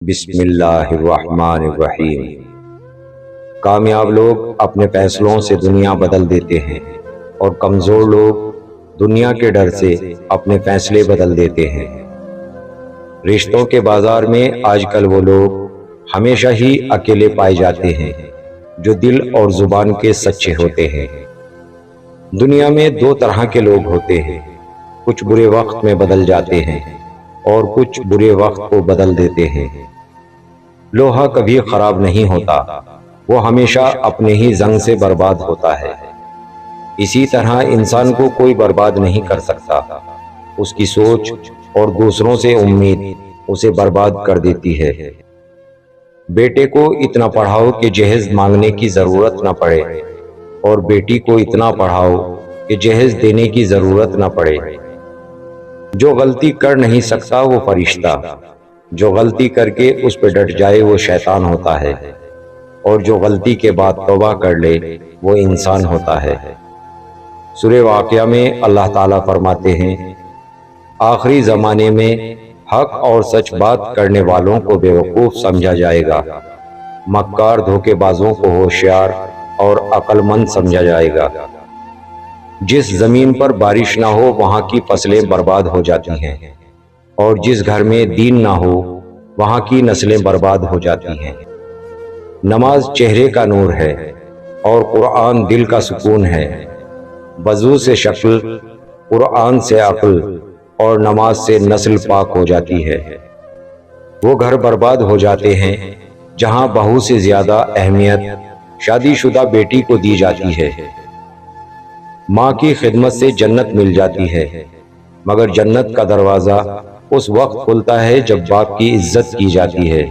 بسم اللہ الرحمن الرحیم۔ کامیاب لوگ اپنے فیصلوں سے دنیا بدل دیتے ہیں اور کمزور لوگ دنیا کے ڈر سے اپنے فیصلے بدل دیتے ہیں۔ رشتوں کے بازار میں آج کل وہ لوگ ہمیشہ ہی اکیلے پائے جاتے ہیں جو دل اور زبان کے سچے ہوتے ہیں۔ دنیا میں دو طرح کے لوگ ہوتے ہیں، کچھ برے وقت میں بدل جاتے ہیں اور کچھ برے وقت کو بدل دیتے ہیں۔ لوہا کبھی خراب نہیں ہوتا، وہ ہمیشہ اپنے ہی زنگ سے برباد ہوتا ہے۔ اسی طرح انسان کو کوئی برباد نہیں کر سکتا، اس کی سوچ اور دوسروں سے امید اسے برباد کر دیتی ہے۔ بیٹے کو اتنا پڑھاؤ کہ جہیز مانگنے کی ضرورت نہ پڑے اور بیٹی کو اتنا پڑھاؤ کہ جہیز دینے کی ضرورت نہ پڑے۔ جو غلطی کر نہیں سکتا وہ فرشتہ، جو غلطی کر کے اس پہ ڈٹ جائے وہ شیطان ہوتا ہے، اور جو غلطی کے بعد توبہ کر لے وہ انسان ہوتا ہے۔ سورہ واقعہ میں اللہ تعالیٰ فرماتے ہیں، آخری زمانے میں حق اور سچ بات کرنے والوں کو بیوقوف سمجھا جائے گا، مکار دھوکے بازوں کو ہوشیار اور عقل مند سمجھا جائے گا۔ جس زمین پر بارش نہ ہو وہاں کی فصلیں برباد ہو جاتی ہیں، اور جس گھر میں دین نہ ہو وہاں کی نسلیں برباد ہو جاتی ہیں۔ نماز چہرے کا نور ہے اور قرآن دل کا سکون ہے۔ وضو سے شکل، قرآن سے عقل اور نماز سے نسل پاک ہو جاتی ہے۔ وہ گھر برباد ہو جاتے ہیں جہاں بہو سے زیادہ اہمیت شادی شدہ بیٹی کو دی جاتی ہے۔ ماں کی خدمت سے جنت مل جاتی ہے، مگر جنت کا دروازہ اس وقت کھلتا ہے جب باپ کی عزت کی جاتی ہے۔